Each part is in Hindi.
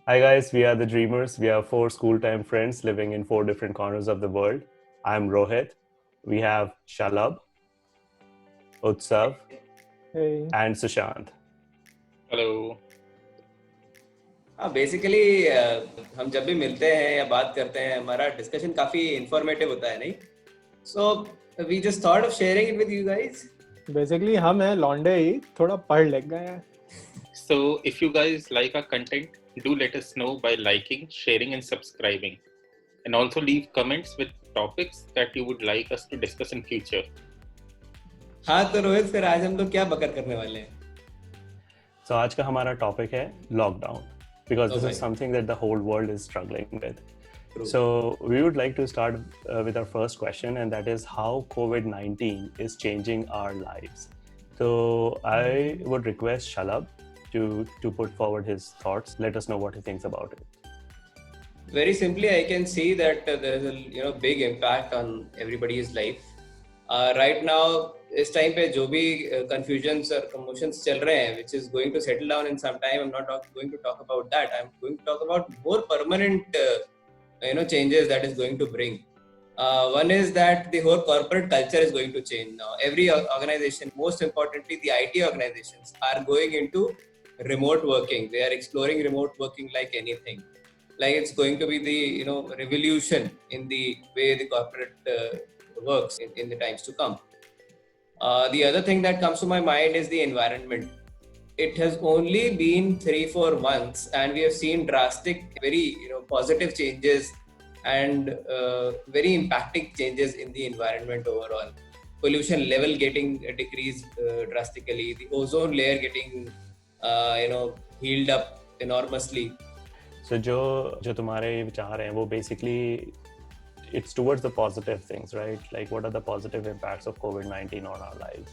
Hi guys, we are the Dreamers. We are four school-time friends living in four different corners of the world. I'm Rohit. We have Shalab, Utsav, Hey. and Sushant. Hello. हाँ बेसिकली हम जब भी मिलते हैं या बात करते हैं हमारा डिस्कशन काफी इंफॉर्मेटिव होता है नहीं so we just thought of sharing it with you guys basically हम हैं लौंडे ही थोड़ा पढ़ लिख गए हैं. So if you guys like our content, do let us know by liking, sharing and subscribing. And also leave comments with topics that you would like us to discuss in future. हाँ तो रोहित फिर आज हम लोग क्या बकर करने वाले हैं So आज का हमारा टॉपिक है lockdown because this Okay. is something that the whole world is struggling with. True. So we would like to start with our first question, and that is how COVID-19 is changing our lives. So I would request Shalab to put forward his thoughts. Let us know what he thinks about it. very simply I can see that there is a big impact on everybody's life right now इस टाइम पे जो भी confusions और commotions चल रहे हैं which is going to settle down in some time. I'm not going to talk about that. I'm going to talk about more permanent changes that is going to bring. One is that the whole corporate culture is going to change now. Every organization, most importantly the IT organizations, are going into remote working. They are exploring remote working like anything. Like it's going to be the revolution in the way the corporate works in the times to come. The other thing that comes to my mind is the environment. It has only been 3-4 months and we have seen drastic, very positive changes and very impacting changes in the environment overall. Pollution level getting decreased drastically, the ozone layer getting healed up enormously. So जो तुम्हारे विचार हैं वो basically it's towards the positive things, right? Like what are the positive impacts of COVID-19 on our lives?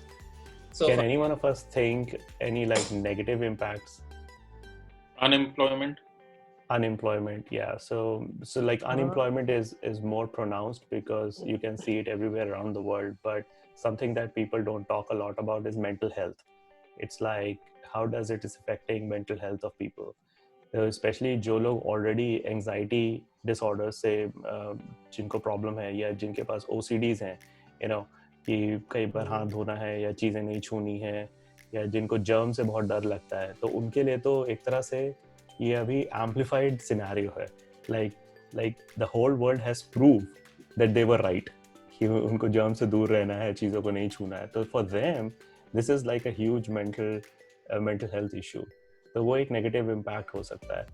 So Can any one of us think any like negative impacts? Unemployment. Unemployment, yeah. So like unemployment is more pronounced because you can see it everywhere around the world. But something that people don't talk a lot about is mental health. It's like how does it is affecting mental health of people, especially जो लोग already anxiety disorders से जिनको problem है या जिनके पास OCDs हैं, कि कई बार हाथ धोना है या चीज़ें नहीं छूनी है या जिनको जर्म से बहुत डर लगता है, तो उनके लिए तो एक तरह से ये अभी amplified scenario है. Like the whole world has proved that they were right कि उनको जर्म से दूर रहना है, चीज़ों को नहीं छूना है. तो for them this is like a huge mental health issue. तो वो एक negative impact हो सकता है.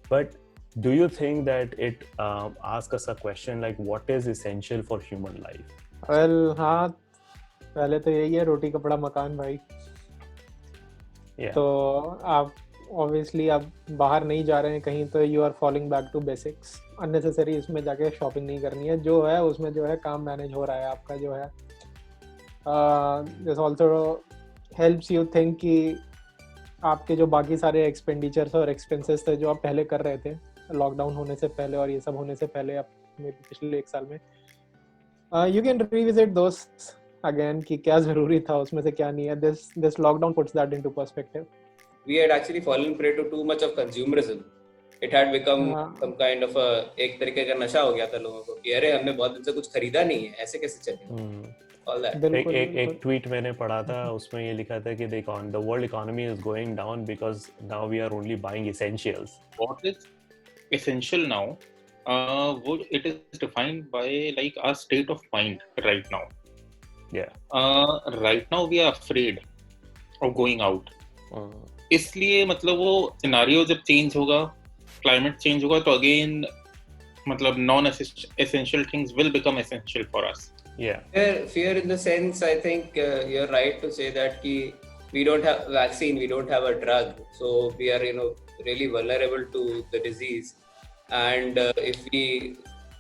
But do you think that it asks us a question like what is essential for human life? well, हाँ पहले तो यही है रोटी कपड़ा मकान भाई. Yeah. तो आप ऑब्वियसली आप बाहर नहीं जा रहे हैं कहीं तो you are falling back to basics. Unnecessary इसमें जाके शॉपिंग नहीं करनी है. जो है उसमें जो है काम मैनेज हो रहा है आपका जो है. This also helps you think कि आपके जो बाकी सारे एक्सपेंडिचर्स और एक्सपेंसेस थे जो आप पहले कर रहे थे लॉकडाउन होने से पहले और ये सब होने से पहले आप पिछले एक साल में यू कैन रिविजिट दोस्त अगेन कि क्या जरूरी था उसमें से क्या नहीं है. This lockdown puts that into perspective. we had actually fallen prey to too much of consumerism. It had become some kind of एक तरीके का नशा हो गया था लोगों को कि अरे हमने बहुत दिन से कुछ खरीदा नहीं है, ऐसे कैसे चलेगा. All that. एक ट्वीट मैंने पढ़ा था, उसमें ये लिखा था कि the world economy is going down because now we are only buying essentials. What is essential now? It is defined by like our state of mind right now. Yeah. Right now we are afraid of going out. इसलिए मतलब वो सिनारियो जब चेंज होगा, क्लाइमेट चेंज होगा तो अगेन मतलब non essential things will become essential for us. Yeah. Fear in the sense, I think you're right to say that we don't have vaccine, we don't have a drug, so we are really vulnerable to the disease, and if we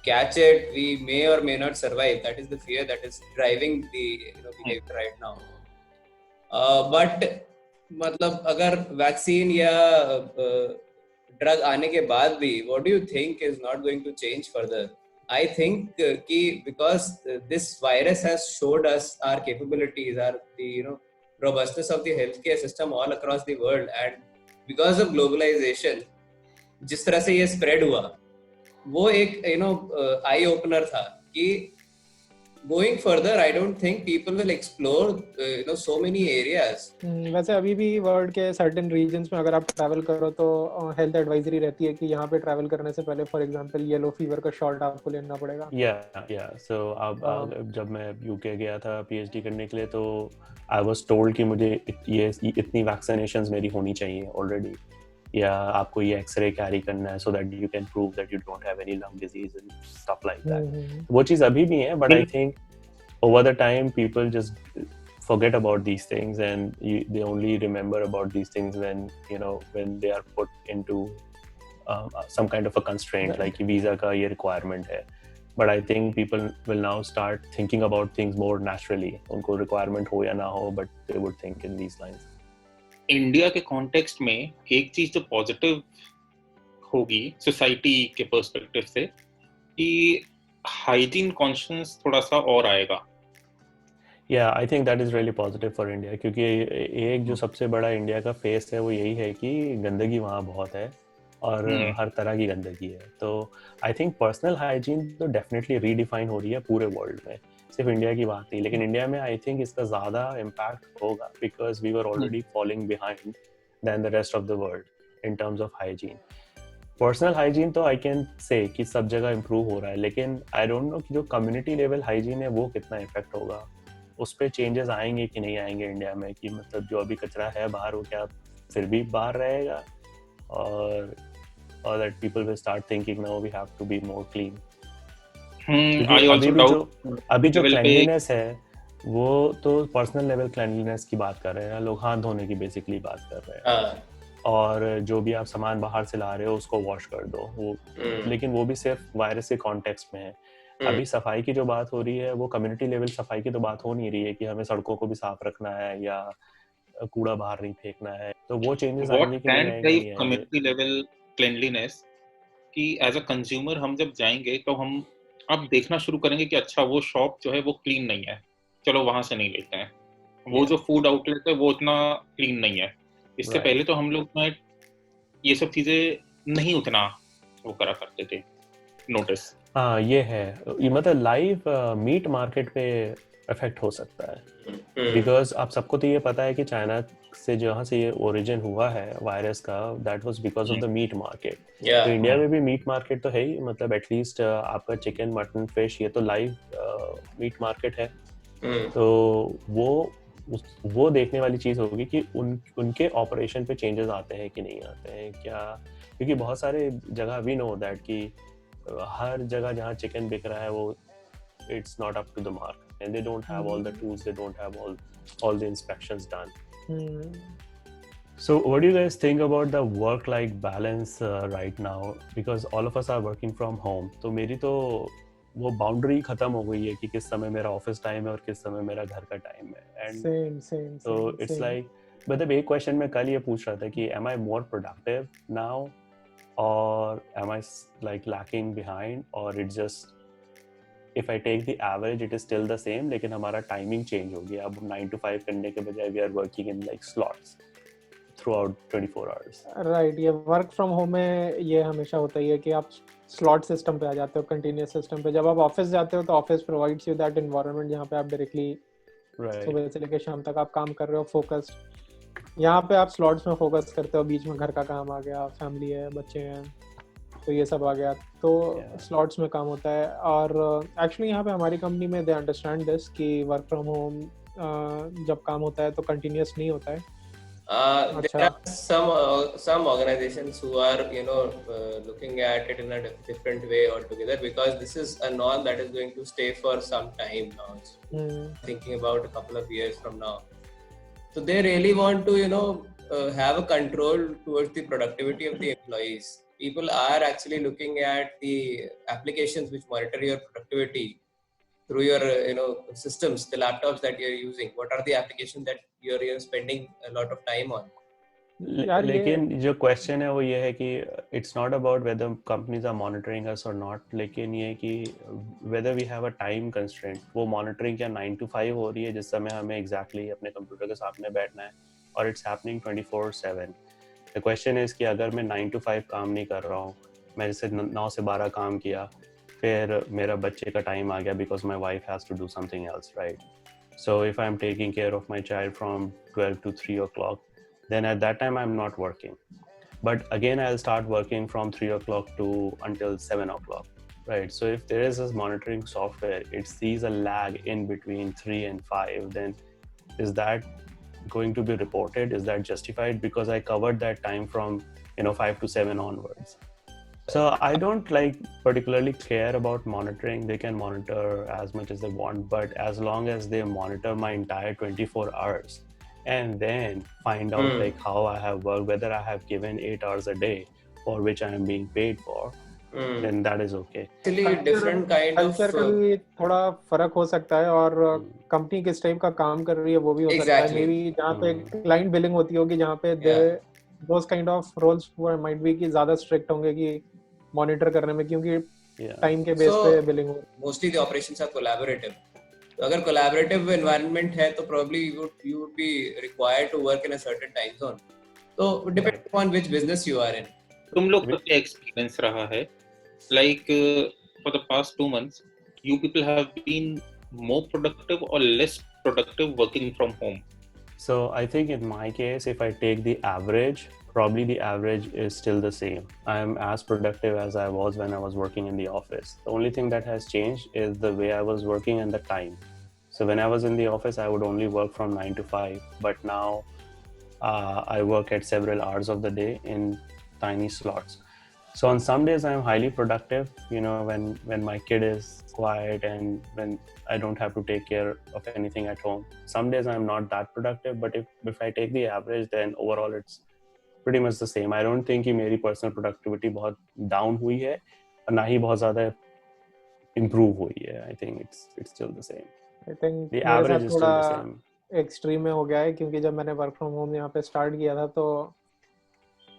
catch it, we may or may not survive. That is the fear that is driving the behavior right now. But मतलब अगर वैक्सीन या ड्रग आने के बाद भी what do you think is not going to change further? I think because this virus has showed us our capabilities, the robustness of the healthcare system all across the world, and because of globalization, जिस तरह से ये स्प्रेड हुआ वो एक आई ओपनर था कि going further I don't think people will explore so many areas. वैसे अभी भी वर्ल्ड के सर्टेन रीजन्स में अगर आप ट्रैवल करो तो हेल्थ एडवाइजरी रहती है कि यहाँ पे ट्रैवल करने से पहले फॉर एग्जांपल येलो फीवर का शॉट आपको लेना पड़ेगा। सो अब जब मैं यूके गया था पीएचडी करने के लिए तो आई वाज टोल्ड कि मुझे ये इतनी वैक्सीनेशंस मेरी होनी चाहिए ऑलरेडी, या आपको ये एक्सरे कैरी करना है so that you can prove that you don't have any lung disease and stuff like that. वो चीज़ अभी भी है, but I think over the time people just forget about these things and they only remember about these things when they are put into some kind of a constraint, right. Like visa ka ye requirement hai, but I think people will now start thinking about things more naturally. unko requirement ho ya na ho, but they would think in these lines. India के कॉन्टेक्स्ट में एक चीज जो पॉजिटिव होगी सोसाइटी के पर्सपेक्टिव से कि हाइजीन कॉन्शियस थोड़ा सा और आएगा। I think that is really positive for India, क्योंकि एक जो सबसे बड़ा इंडिया का फेस है वो यही है कि गंदगी वहाँ बहुत है और हर तरह की गंदगी है। तो आई थिंक पर्सनल हाइजीन तो डेफिनेटली रीडिफाइन हो रही है पूरे वर्ल्ड में, सिर्फ इंडिया की बात नहीं, लेकिन इंडिया में आई थिंक इसका ज़्यादा इम्पैक्ट होगा because we were already following behind then the rest of the world in terms of hygiene. Personal hygiene तो आई कैन से कि सब जगह इम्प्रूव हो रहा है, लेकिन आई डोंट नो कि जो कम्युनिटी लेवल हाइजीन है वो कितना इफेक्ट होगा, उस पर चेंजेस आएंगे कि नहीं आएंगे इंडिया में, कि मतलब जो अभी कचरा है बाहर वो क्या फिर भी बाहर रहेगा, और that people will start thinking now we have to be more clean. अभी जो क्लीनलीनेस है वो तो पर्सनल लेवल क्लीनलीनेस की बात कर रहे हैं, लोग हाथ धोने की बेसिकली बात कर रहे हैं, और जो भी आप सामान बाहर से ला रहे हो उसको वॉश कर दो, वो लेकिन वो भी सिर्फ वायरस के कॉन्टेक्स्ट में है। अभी सफाई की जो बात हो रही है वो कम्युनिटी लेवल सफाई की तो बात हो नहीं रही है कि हमें सड़कों को भी साफ रखना है या कूड़ा बाहर नहीं फेंकना है, तो वो चेंजेस आएंगे कि नहीं आएंगे कम्युनिटी लेवल क्लीनलीनेस कि एज अ कंज्यूमर हम जब जाएंगे तो हम अब देखना शुरू करेंगे कि अच्छा वो शॉप जो है वो क्लीन नहीं है, चलो वहां से नहीं लेते हैं, वो जो फूड आउटलेट है वो उतना क्लीन नहीं है। इससे पहले तो हम लोग में ये सब चीजें नहीं उतना वो करा करते थे नोटिस। हाँ ये है, ये मतलब लाइव मीट मार्केट पे इफेक्ट हो सकता है, बिकॉज आप सबको तो ये पता है कि चाइना से जहाँ से ये ओरिजिन हुआ है वायरस का, that was because of the meat market. तो इंडिया में भी मीट मार्केट तो है ही, मतलब एटलीस्ट आपका चिकन मटन फिश ये तो लाइव मीट मार्केट है। तो वो देखने वाली चीज़ होगी कि उनके ऑपरेशन पे चेंजेस आते हैं कि नहीं आते हैं क्या, क्योंकि बहुत सारे जगह वी नो दैट कि हर जगह जहाँ चिकन बिक रहा है वो it's not up to the mark and they don't have all the tools, they don't have all the inspections done. So what do you guys think about the work-life balance right now, because all of us are working from home, तो मेरी तो वो बाउंड्री खत्म हो गई है कि किस समय मेरा ऑफिस टाइम है और किस समय मेरा घर का टाइम है, एंड so it's like, मतलब एक क्वेश्चन मैं कल ये पूछ रहा था कि am I more productive now or am I like lacking behind, or it's just if I take the average it is still the same, लेकिन हमारा टाइमिंग चेंज हो गया, अब 9 to 5 करने के बजाय we are working in like slots throughout 24 hours. Right, ये वर्क फ्रॉम होम में ये हमेशा होता ही है कि आप स्लॉट सिस्टम पे आ जाते हो, कंटिन्यूअस सिस्टम पे। जब आप ऑफिस जाते हो तो office provides you that environment जहाँ पे आप डायरेक्टली सुबह से लेकर शाम तक आप काम कर रहे हो फोकस्ड। यहाँ पे आप स्लॉट्स में फोकस करते हो, बीच में घर का काम आ गया, फैमिली है, बच्चे हैं, तो ये सब आ गया, तो स्लॉट्स में काम होता है। और एक्चुअली यहाँ पे हमारी कंपनी में दे अंडरस्टैंड दिस कि वर्क फ्रॉम होम जब काम होता है तो कंटिन्यूअस नहीं होता है। There are some organizations who are looking at it in a different way altogether, because this is a norm that is going to stay for some time now. Thinking about a couple of years from now, so they really want to have a control towards the productivity of the employees. People are actually looking at the applications which monitor your productivity through your systems, the laptops that you're using. What are the applications that you're spending a lot of time on? लेकिन जो क्वेश्चन है वो ये है कि it's not about whether companies are monitoring us or not, लेकिन ये कि whether we have a time constraint. वो monitoring क्या 9 to 5 हो रही है जिस समय हमें exactly अपने कंप्यूटर के सामने बैठना है, और it's happening 24/7. The question is कि अगर मैं 9 to 5 काम नहीं कर रहा हूँ, मैं जैसे 9 से 12 काम किया, फिर मेरा बच्चे का टाइम आ गया because my wife has to do something else, right? So if I'm taking care of my child from 12 to 3 o'clock, then at that time I'm not working. But again, I'll start working from 3 o'clock to until 7 o'clock, right? So if there is this monitoring software, it sees a lag in between 3 and 5, then is that going to be reported? Is that justified? Because I covered that time from 5 to 7 onwards. So I don't particularly care about monitoring. They can monitor as much as they want, but as long as they monitor my entire 24 hours and then find out how I have worked, whether I have given 8 hours a day for which I am being paid for, then that is okay. Actually, different kind of culture का भी थोड़ा फर्क हो सकता है और कंपनी किस टाइप का काम कर रही है वो भी हो सकता है। मे बी जहाँ पे क्लाइंट बिलिंग होती होगी, जहाँ पे those kind of roles might be कि ज्यादा स्ट्रिक्ट होंगे कि मॉनिटर करने में, क्योंकि टाइम के बेस पे बिलिंग हो। Mostly the operations are collaborative, तो अगर कोलैबोरेटिव एनवायरनमेंट है तो probably you would be required to work in a certain time zone, तो depend on which business you are in. तुम लोग का क्या एक्सपीरियंस रहा है? Like for the past 2 months you people have been more productive or less productive working from home? So I think in my case, if I take the average, probably the average is still the same. I am as productive as I was when I was working in the office. The only thing that has changed is the way I was working and the time. So when I was in the office, I would only work from 9 to 5, but now I work at several hours of the day in tiny slots. So on some days I am highly productive, when my kid is quiet and when I don't have to take care of anything at home. Some days I'm not that productive, but if I take the average, then overall it's pretty much the same. I don't think कि मेरी personal productivity बहुत down हुई है और ना ही बहुत ज़्यादा improve हुई है. I think it's still the same. I think the average is still the same. Extreme में हो गया है, क्योंकि जब मैंने वर्क फ्रॉम होम यहाँ पे स्टार्ट किया था, तो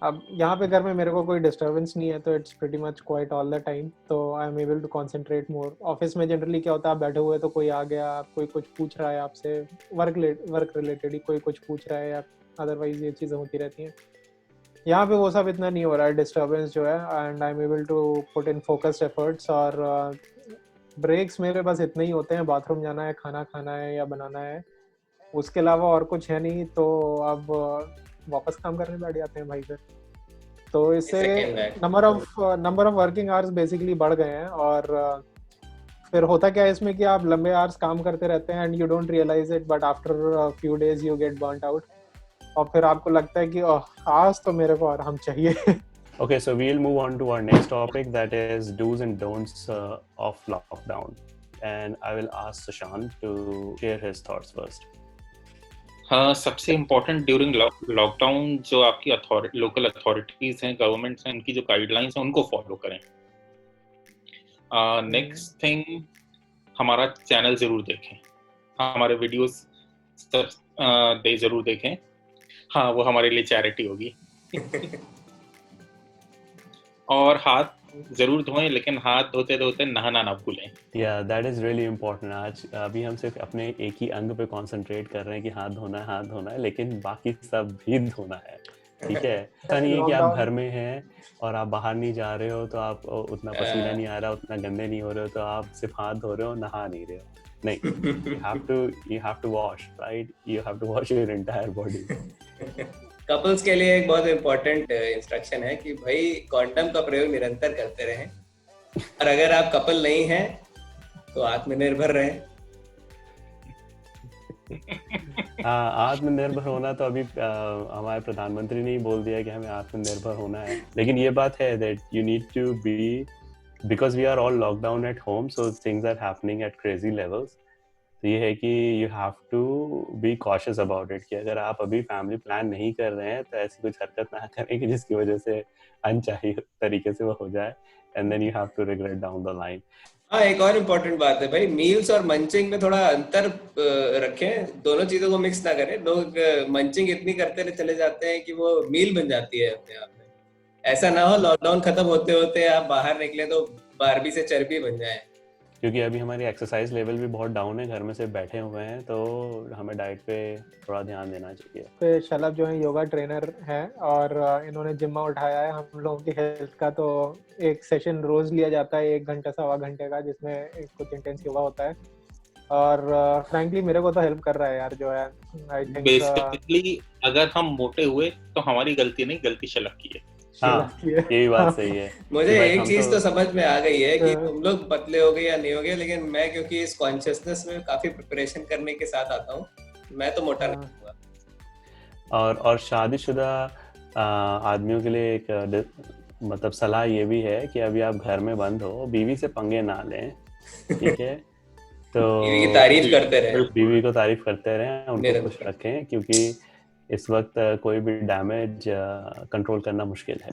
अब यहाँ पे घर में मेरे को कोई डिस्टर्बेंस नहीं है, तो it's pretty much quite all the time, तो I am able to concentrate more. Office में जनरली क्या होता है, आप बैठे हुए तो कोई आ गया, कोई कुछ पूछ रहा है आपसे, वर्क रिलेटेड ही कोई कुछ पूछ रहा है, या अदरवाइज ये चीज़ें होती रहती हैं। यहाँ पे वो सब इतना नहीं हो रहा है डिस्टर्बेंस जो है, and I am able to put in focused efforts. और ब्रेक्स मेरे पास इतने ही होते हैं, बाथरूम जाना है, खाना खाना है या बनाना है, उसके अलावा और कुछ है नहीं, तो अब वापस काम करने बैठ जाते हैं भाई फिर। तो इससे number of working hours basically बढ़ गए हैं। और फिर होता क्या है इसमें कि आप लंबे आवर्स काम करते रहते हैं and you don't realise it, but after few days you get burned out, और फिर आपको लगता है कि आज तो मेरे को आराम चाहिए। Okay, so we'll move on to our next topic, that is do's and don'ts of lockdown, and I will ask Sushant to share his thoughts first. हाँ, सबसे इम्पोर्टेंट ड्यूरिंग लॉकडाउन जो आपकी लोकल अथॉरिटीज हैं, गवर्नमेंट्स हैं, उनकी जो गाइडलाइंस हैं उनको फॉलो करें। नेक्स्ट थिंग, हमारा चैनल जरूर देखें, हमारे वीडियोस सब जरूर देखें। हाँ, वो हमारे लिए चैरिटी होगी। और हाथ जरूर धोएं, लेकिन हाथ धोते धोते नहाना ना भूलें। Yeah, that is really important. आज अभी हम सिर्फ अपने एक ही अंग पे कंसंट्रेट कर रहे हैं कि हाथ धोना है, लेकिन बाकी सब भी धोना है, ठीक है? ऐसा नहीं है कि आप घर में हैं और आप बाहर नहीं जा रहे हो तो आप उतना पसीना नहीं आ रहा, उतना गंदे नहीं हो रहे हो, तो आप सिर्फ हाथ धो रहे हो, नहा नहीं रहे हो। नहीं, you have to wash, right? You have to wash your entire body. Couples के लिए एक बहुत इम्पोर्टेंट इंस्ट्रक्शन है कि भाई कॉन्डम का प्रयोग निरंतर करते रहें, और अगर आप कपल नहीं हैं तो आत्मनिर्भर रहें। आत्मनिर्भर होना तो अभी हमारे प्रधानमंत्री ने ही बोल दिया कि हमें आत्मनिर्भर होना है, लेकिन ये बात है that you need to be, because we are all locked down at home, so things are happening at crazy levels. तो ये है कि you have to be cautious about it, कि अगर आप अभी फैमिली प्लान नहीं कर रहे हैं तो ऐसी कुछ हरकत ना करें कि जिसकी वजह से अनचाही तरीके से वो हो जाए, and then you have to regret down the line. हाँ, एक और इम्पोर्टेंट बात है भाई, मील्स और मंचिंग में थोड़ा अंतर रखें, दोनों चीजों को मिक्स ना करें। लोग मंचिंग इतनी करते चले जाते हैं कि वो मील बन जाती है अपने आप में। ऐसा ना हो लॉकडाउन खत्म होते होते आप बाहर निकले तो बारबी से चर्बी बन जाए। क्योंकि अभी हमारी एक्सरसाइज लेवल भी बहुत डाउन है, घर में से बैठे हुए हैं, तो हमें डाइट पे थोड़ा ध्यान देना चाहिए। पे शलभ जो है योगा ट्रेनर है और इन्होंने जिम्मा उठाया है हम लोगों की हेल्थ का, तो एक सेशन रोज लिया जाता है 1 घंटा सवा घंटे का, जिसमें कुछ इंटेंस योगा होता है और फ्रैंकली मेरे को तो हेल्प कर रहा है यार जो है। आई थिंक बेसिकली अगर हम मोटे हुए तो हमारी गलती नहीं, गलती शलभ की है। हाँ, यही बात सही है। मुझे भाई एक हम चीज तो समझ में आ गई है कि हाँ। तुम लोग पतले हो गए या नहीं हो गए, लेकिन मैं क्योंकि इस कॉन्शियसनेस में काफी प्रिपरेशन करने के साथ आता हूँ, मैं तो मोटा नहीं हुआ। और शादीशुदा आदमियों के लिए एक मतलब सलाह ये भी है कि अभी आप घर में बंद हो, बीवी से पंगे ना लें, ठीक है? तो बीवी की तारीफ करते रहे, बीवी को तारीफ करते रहें, उनको निरंतर। खुश रखें, क्योंकि इस वक्त कोई भी डैमेज कंट्रोल करना मुश्किल है।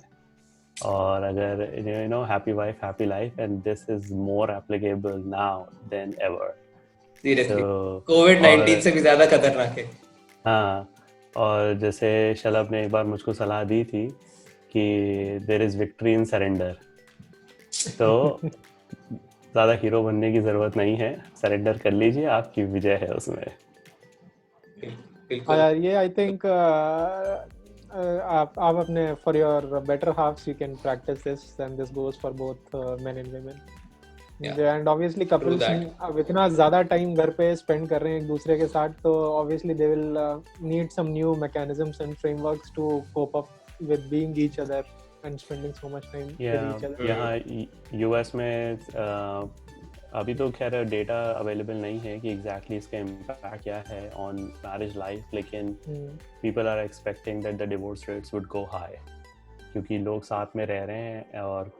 और अगर you know happy wife happy life, and this is more applicable now than ever. Seriously कोविड-19 से भी ज्यादा खतरनाक है। हाँ, और जैसे शलभ ने एक बार मुझको सलाह दी थी कि there is victory in surrender, तो ज़्यादा हीरो बनने की ज़रूरत नहीं है, सरेंडर कर लीजिए, आपकी विजय है उसमें। बिल्कुल यार ये आई थिंक आप अपने for your better halves you can practise this and this goes for both men and women. And obviously couples अब इतना ज्यादा टाइम घर पे स्पेंड कर रहे हैं एक दूसरे के साथ, तो obviously they will need some new mechanisms and frameworks to cope up with being each other and spending so much time with each other. यहाँ यूएस में अभी तो खैर डेटा अवेलेबल नहीं है कि एग्जैक्टली इसका इम्पैक्ट क्या है ऑन मैरिज लाइफ, लेकिन people are expecting that the divorce rates would go high, क्योंकि लोग साथ में रह रहे हैं और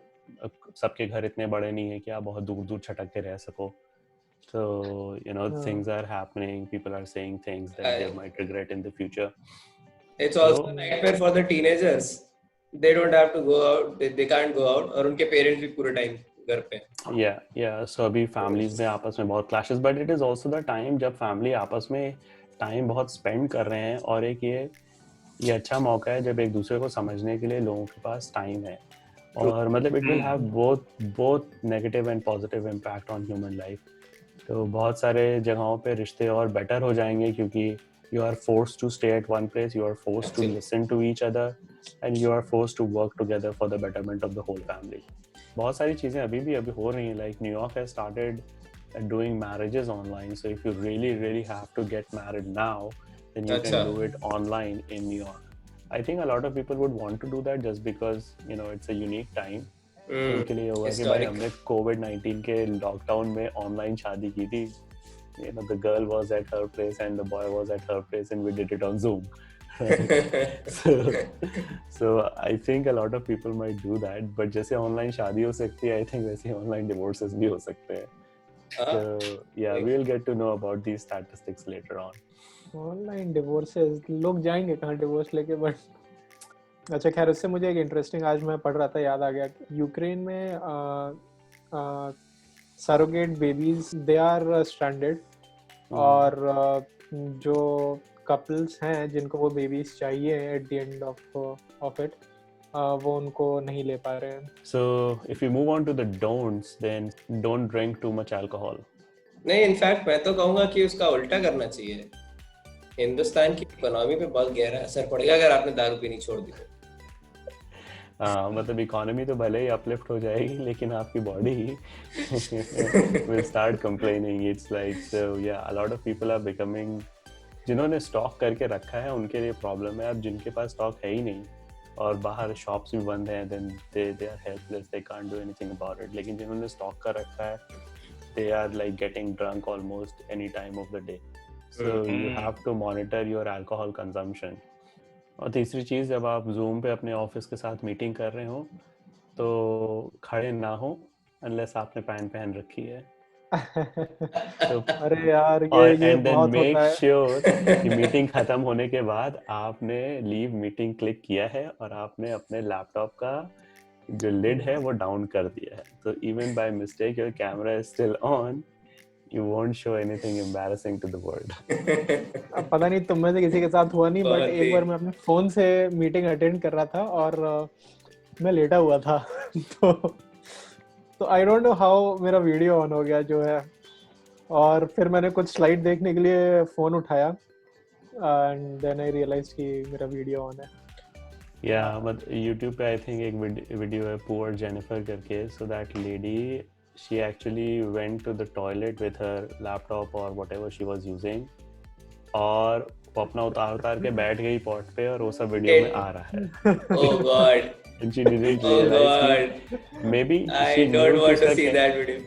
सबके घर इतने बड़े नहीं है कि आप बहुत दूर दूर छटक के रह सको। So you know things are happening, people are saying things that they might regret in the future. It's also a nightmare for the teenagers. They don't have to go out, they can't go out, और उनके पेरेंट्स भी पूरे टाइम घर पे। Yeah, so अभी families में आपस में बहुत clashes, but it is also the time जब family आपस में time बहुत spend कर रहे हैं, और एक ये अच्छा मौका है जब एक दूसरे को समझने के लिए लोगों के पास time है, और मतलब it will have both negative and positive impact on human life. तो बहुत सारे जगहों पे रिश्ते और बेटर हो जाएंगे, क्योंकि you are forced to stay at one place, you are forced to listen to each other, and you are forced to work together for the betterment of the whole family. बहुत सारी चीज़ें अभी हो रही हैं, like New York has started doing marriages online, so if you really have to get married now, then you can do it online in New York. I think a lot of people would want to do that just because you know it's a unique time. उनके लिए हुआ कि भाई हमने कोविड-19 के लॉकडाउन में ऑनलाइन शादी की थी, you know the girl was at her place and the boy was at her place and we did it on Zoom. so I think a lot of people might do that, but जैसे ऑनलाइन शादी हो सकती है, I think वैसे ऑनलाइन डिवोर्सेस भी हो सकते हैं. So yeah, we'll get to know about these statistics later on. Online divorces लोग जाएंगे कहाँ डिवोर्स लेके, बट अच्छा खैर उससे मुझे एक इंटरेस्टिंग आज मैं पढ़ रहा था, याद आ गया, यूक्रेन में surrogate babies they are stranded, और जो कपल्स हैं जिनको वो बेबीज चाहिए at the end of it, वो उनको नहीं ले पा रहे हैं. So if we move on to the don'ts, then don't drink too much alcohol. नहीं, इनफैक्ट मैं तो कहूँगा कि उसका उल्टा करना चाहिए. हिंदुस्तान की इकोनॉमी पे बहुत गहरा असर पड़ेगा अगर आपने दारू पीनी छोड़ दी. मतलब इकोनॉमी तो भले ही अपलिफ्ट हो जाएगी, लेकिन आपकी body will start complaining. It's like so yeah, a lot of people are becoming, जिन्होंने स्टॉक करके रखा है उनके लिए प्रॉब्लम है. अब जिनके पास स्टॉक है ही नहीं और बाहर शॉप्स भी बंद हैं, then they are helpless, they can't do anything about it. लेकिन जिन्होंने स्टॉक कर रखा है, they are like getting drunk almost any time of the day. So you have to monitor your alcohol consumption. और तीसरी चीज़, जब आप Zoom पे अपने ऑफिस के साथ मीटिंग कर रहे हो तो खड़े ना हो unless आपने पैंट पहन रखी है. तो अरे यार ये बहुत होता है. sure कि मीटिंग खत्म होने के बाद आपने लीव मीटिंग क्लिक किया है और आपने अपने लैपटॉप का जो लिड है वो डाउन कर दिया है. तो even by mistake your camera is still on, you won't show anything embarrassing to the world. अब पता नहीं तुम में से किसी के साथ हुआ नहीं, बट एक बार मैं अपने फोन से मीटिंग अटेंड कर रहा था और मैं लेटा हुआ था. तो तो आई डोंट नो हाउ मेरा वीडियो ऑन हो गया जो है, और फिर मैंने कुछ स्लाइड देखने के लिए फोन उठाया एंड देन आई रियलाइज कि मेरा वीडियो ऑन है. बट यूट्यूब पे आई थिंक एक वीडियो है पुअर जेनिफर करके. So that lady she actually went to the toilet with her laptop or whatever she was using, और वो अपना उतार के बैठ गई पॉट पे और वो सब वीडियो में आ रहा है. Oh God. And she didn't Oh realize God. maybe I she don't knew want to कि see उसका that video.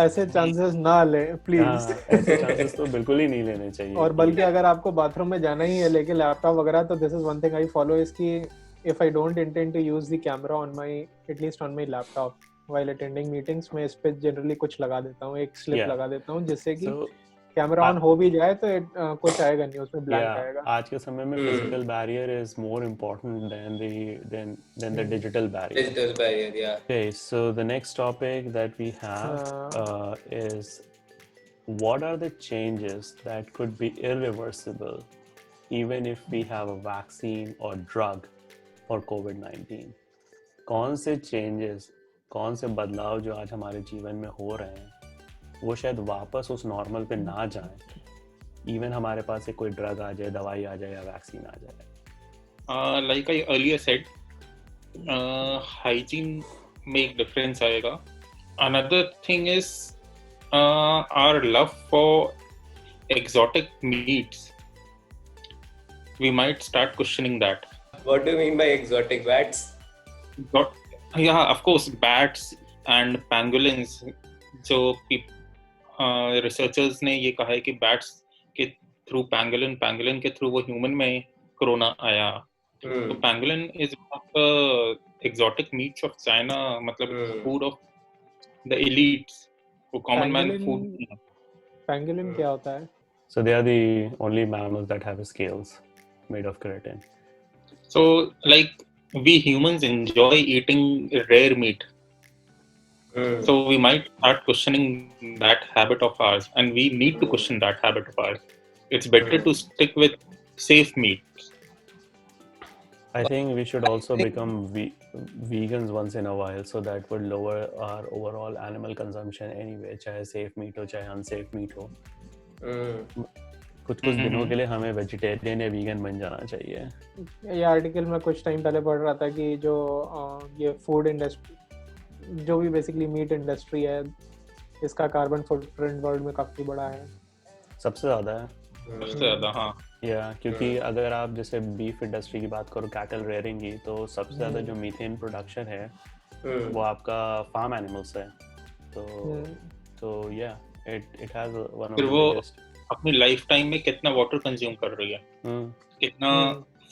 ऐसे चांसेस ना ले प्लीज. हाँ, ऐसे चांसेस तो बिल्कुल ही नहीं लेने चाहिए. और बल्कि अगर आपको बाथरूम में जाना ही है लेके लैपटॉप वगैरह, तो this is one thing I follow is कि if I don't intend to use the camera on my at least on my laptop while attending meetings, मैं इस पे जनरली कुछ लगा देता हूँ, एक स्लिप लगा देता हूँ जिससे कि कैमरा ऑन हो भी जाए तो कुछ आएगा नहीं उसमें, ब्लैंक आएगा. आज के समय में physical barrier is more important then the digital barrier. Digital barrier, yeah. Okay, so the next topic that we have is what are the changes that could be irreversible even if we have a vaccine or drug for COVID-19? कौन से changes, कौन से बदलाव जो आज हमारे जीवन में हो रहे हैं वो शायद वापस उस नॉर्मल पे ना जाएं, इवन हमारे पास कोई ड्रग आ जाए, दवाई आ जाए या वैक्सीन आ जाए. Like I earlier said, hygiene में एक difference आएगा. Another thing is our love for exotic meats. We might start questioning that. What do you mean by exotic bats? Yeah, of course, bats and pangolins. जो रिसर्चर्स ने ये कहा है कि बैट्स के थ्रू पैंगोलिन के थ्रू वो ह्यूमन में कोरोना आया. तो pangolin is exotic meets of China, मतलब फूड ऑफ द एलीट्स, वो कॉमन मैन फूड. पैंगोलिन क्या होता है? So they are the only mammals that have scales made of keratin. So like we humans enjoy eating rare meat. So we might start questioning that habit of ours, and we need to question that habit of ours. It's better to stick with safe meat. I think we should also become vegans once in a while, so that would lower our overall animal consumption anyway, चाहे safe meat हो चाहे unsafe meat हो. कुछ दिनों के लिए हमें वेजिटेरियन या वीगन बन जाना चाहिए. ये आर्टिकल में कुछ टाइम पहले पढ़ रहा था कि जो ये फूड इंडस्ट्री, जो भी बेसिकली मीट इंडस्ट्री है, इसका कार्बन फुटप्रिंट वर्ल्ड में काफी बड़ा है, सबसे ज्यादा है. सबसे ज्यादा, हाँ. क्योंकि अगर आप जैसे बीफ इंडस्ट्री की बात करो, कैटल रेयरिंग की, तो सबसे ज्यादा जो मीथेन प्रोडक्शन है वो आपका फार्म एनिमल्स है. तो it has one of the biggest. अपनी लाइफ टाइम में कितना वाटर कंज्यूम कर रही है, कितना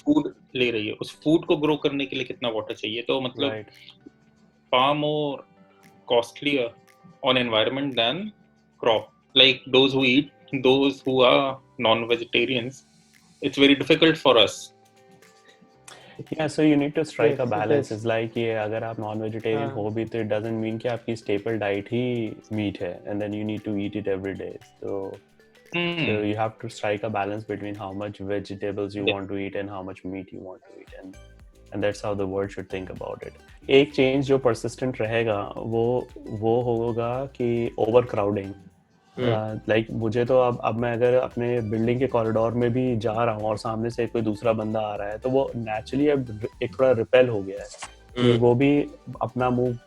फूड ले रही है, उस फूड को ग्रो करने के लिए कितना वाटर चाहिए. तो मतलब far more costlier on environment than crop. Like those who are non-vegetarians, it's very difficult for us. Yeah, so you need to strike a balance. It's like ये अगर आप non-vegetarian हो भी तो it doesn't mean कि आपकी staple diet ही meat है, and then you need to eat it every day. So you have to strike a balance between how much vegetables you want to eat and how much meat you want to eat, and that's how the world should think about it. एक चेंज जो persistent रहेगा वो होगा कि overcrowding. Like मुझे तो अब मैं अगर अपने बिल्डिंग के कॉरिडोर में भी जा रहा हूँ और सामने से कोई दूसरा बंदा आ रहा है तो वो नेचुरली अब एक थोड़ा रिपेल हो गया है. वो भी अपना मुंह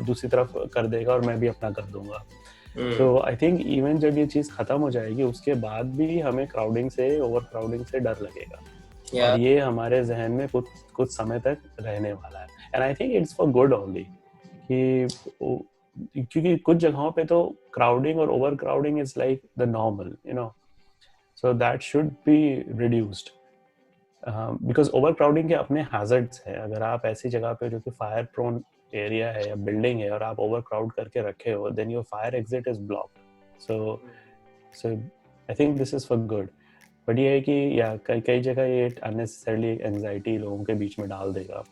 दूसरी तरफ कर देगा और मैं भी अपना कर दूंगा. तो आई थिंक इवन जब ये चीज खत्म हो जाएगी उसके बाद भी हमें ओवरक्राउडिंग से डर लगेगा. और ये हमारे जहन में कुछ समय तक रहने वाला है. And I think it's for good only, क्योंकि कुछ जगहों पे तो क्राउडिंग और over crowding is like the normal, so that should be reduced, because over crowding के अपने हैजर्ड्स हैं. अगर आप ऐसी जगह पे जो कि फायर प्रोन एरिया है या बिल्डिंग है और आप ओवर क्राउड करके रखे हो, then your fire exit is blocked. So I think this is for good. But ये है कि कई जगह ये अननेसेसरली एंजाइटी लोगों के बीच में डाल देगा.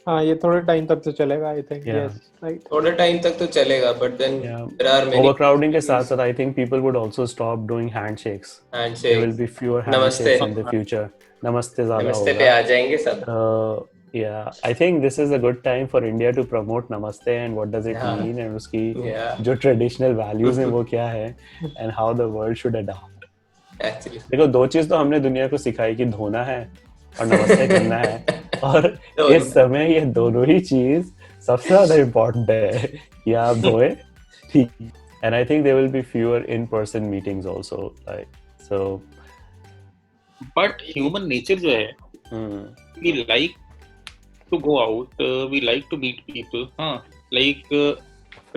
हाँ, ये थोड़े टाइम तक तो चलेगा, आई थिंक. यस, राइट, थोड़े टाइम तक तो चलेगा, but then there are many overcrowding के साथ साथ I think people would also stop doing handshakes. There will be fewer handshakes in the future. नमस्ते ज्यादा होगा. नमस्ते पे आ जाएंगे सब. Yeah, I think this is a good time for India to promote Namaste and what does it Yeah. mean and उसकी Yeah. जो traditional values हैं वो क्या है and how the world should adopt. Actually. देखो दो चीज तो हमने दुनिया को सिखाई कि धोना है और नमस्ते करना है और इस समय ये दोनों ही चीज सबसे ज्यादा इम्पोर्टेंट है कि आप धोए ठीक. And I think there will be fewer in-person meetings also, like so. But human nature जो है, we like to go out, we like to meet people, हाँ, like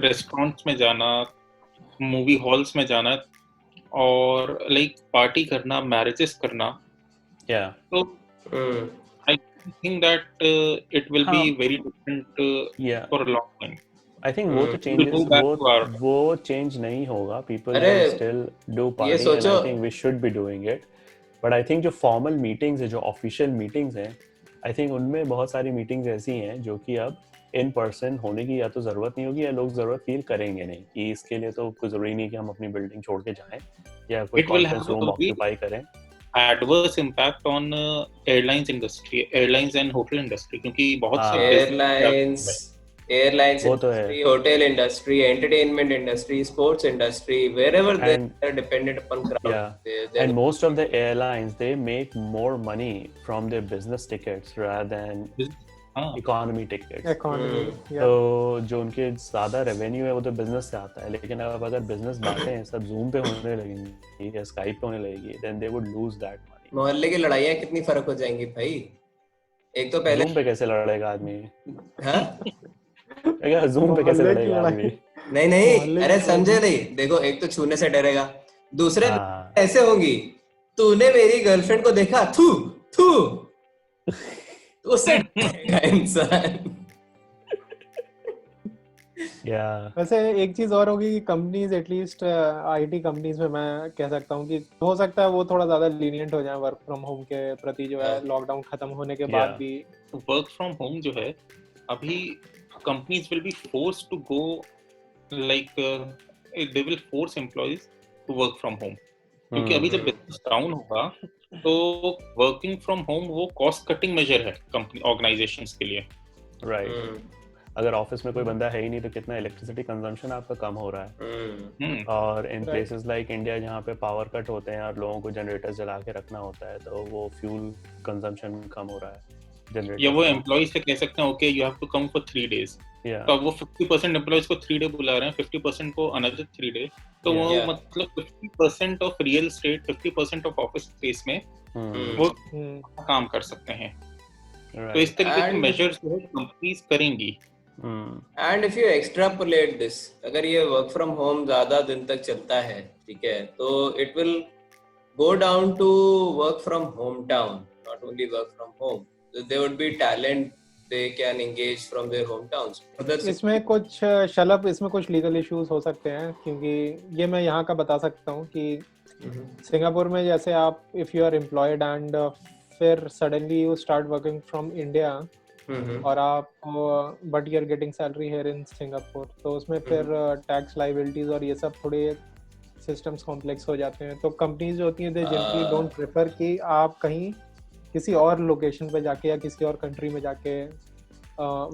restaurants में जाना, movie halls में जाना, और like party करना, marriages करना. Yeah. So I think that it will be very different for a long time. I think वो तो changes वो change नहीं होगा. People will still do party and I think we should be doing it. But I think जो formal meetings है, जो official meetings हैं, I think उनमें बहुत सारी meetings ऐसी हैं जो कि अब in person होने की या तो ज़रूरत नहीं होगी या लोग ज़रूरत feel करेंगे नहीं कि इसके लिए तो कोई ज़रूरी नहीं कि हम अपनी building छोड़ के जाएं या कोई conference room occupy करें. Adverse impact on airlines industry, airlines and hotel industry, क्योंकि बहुत से airlines industry, hotel industry, entertainment industry, sports industry, wherever they are dependent upon crowd. Yeah. And most of the airlines, they make more money from their business tickets rather than economy tickets. Economy, yeah. तो जो उनके ज़्यादा revenue है वो तो business से आता है, लेकिन अब अगर business बातें सब Zoom पे होने लगेंगी या Skype पे होने लगेगी, then they would lose that money. मोहल्ले की लड़ाइयाँ कितनी फर्क हो जाएंगी भाई? एक तो पहले Zoom पे कैसे लड़ेगा आदमी? हाँ? क्या Zoom पे कैसे लड़ेगा आदमी? नहीं, अरे समझे नहीं. देखो एक तो छूने से डरेगा, दूसरे ऐसे होंगी. तूने मेरी गर्लफ्रेंड को देखा, थू उससे डरेगा इंसान. वैसे एक चीज और होगी कि कंपनीज एटलीस्ट आईटी कंपनीज में मैं कह सकता हूँ कि हो सकता है वो थोड़ा ज्यादा लीनियंट हो जाए वर्क फ्रॉम होम के प्रति जो है लॉकडाउन खत्म होने के बाद भी. वर्क फ्रॉम होम जो है अभी companies will be forced to go like they will force employees to work from home क्योंकि अभी जब business down होगा तो working from home वो cost cutting measure है company organizations के लिए. Right. अगर ऑफिस में कोई बंदा है ही नहीं तो कितना इलेक्ट्रिसिटी कंजम्पशन आपका कम हो रहा है. और इन प्लेसेस लाइक इंडिया जहाँ पे पावर कट होते हैं और लोगों को जनरेटर जला के रखना होता है तो वो फ्यूल कंजम्पशन कम हो रहा है. या वो एम्प्लॉइज से कह सकते हैं okay you have to come for 3 days. तो अब वो 50% एम्प्लॉइज को 3 day बुला रहे हैं, 50% को अनदर 3 day. तो वो मतलब 50% of real estate, 50% of office space में वो काम कर सकते हैं. तो इस तरीके के मेजर्स जो कंपनीज करेंगी. And if you extrapolate this, अगर ये वर्क फ्रॉम होम ज्यादा दिन तक चलता है, ठीक है, तो it will go down to work from home town, not only work from home. There would be talent they can engage from their hometowns. इसमें कुछ शलभ, इसमें कुछ लीगल इश्यूज हो सकते हैं क्योंकि ये मैं यहाँ का बता सकता हूँ कि सिंगापुर में जैसे आप if you are employed and फिर suddenly you start working from India और आप but you are getting salary here in Singapore, तो उसमें फिर टैक्स लायबिलिटीज और ये सब थोड़े सिस्टम्स कॉम्प्लेक्स हो जाते हैं. तो कंपनीज जो होती हैं दे जनरली डोंट प्रेफर कि आप कहीं किसी और लोकेशन पे जाके या किसी और कंट्री में जाके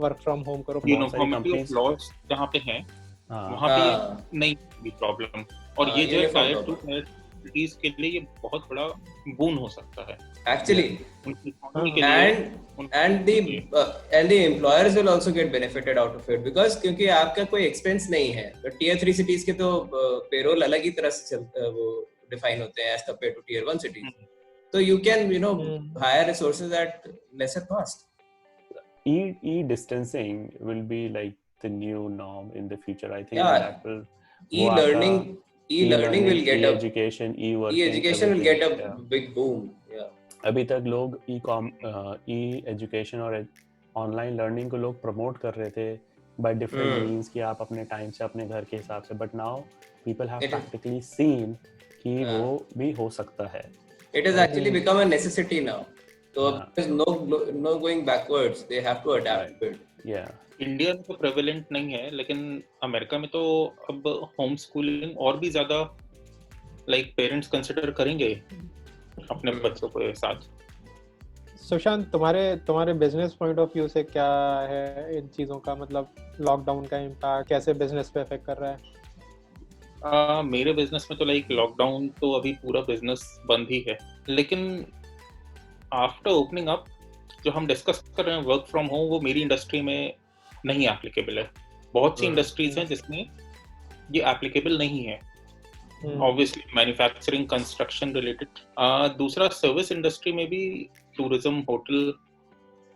वर्क फ्रॉम होम करो. यूनिफॉर्मिटी ऑफ लॉज जहाँ पे हैं वहाँ पे नहीं भी प्रॉब्लम. और ये जो टायर 2 टायर सिटीज के लिए ये बहुत बड़ा बून हो सकता है actually. And the employers will also get benefited out of it because क्योंकि आपका कोई एक्सपेंस नहीं है. बट टियर 3 सिटीज के तो पेरोल अलग ही तरह से चलता है, वो डिफाइन होते हैं as compare to tier 1 cities. So you can, hire resources at lesser cost. E-distancing will be like the new norm in the future. I think that will. E-learning will get education, e-working. E-education will get a big boom. Yeah. अभी तक लोग e-education और online learning को लोग promote कर रहे थे by different means कि आप अपने time से अपने घर के हिसाब से. But now people have practically seen कि वो भी हो सकता है. It has actually become a necessity now. So there's no going backwards. They have to adapt to it. Yeah. India में तो prevalent नहीं है, लेकिन अमेरिका में तो अब होम स्कूलिंग और भी ज्यादा like parents consider करेंगे अपने बच्चों के साथ. सुशांत, तुम्हारे बिजनेस पॉइंट ऑफ व्यू से क्या है इन चीज़ों का, मतलब लॉकडाउन का इम्पैक्ट कैसे बिजनेस पे अफेक्ट कर रहा है? मेरे बिजनेस में तो लाइक लॉकडाउन तो अभी पूरा बिजनेस बंद ही है, लेकिन आफ्टर ओपनिंग अप जो हम डिस्कस कर रहे हैं वर्क फ्रॉम होम, वो मेरी इंडस्ट्री में नहीं एप्लीकेबल है। बहुत सी इंडस्ट्रीज हैं जिसमें ये एप्लीकेबल नहीं है, ऑब्वियसली मैन्युफैक्चरिंग, कंस्ट्रक्शन रिलेटेड। दूसरा सर्विस इंडस्ट्री में भी, टूरिज्म, होटल,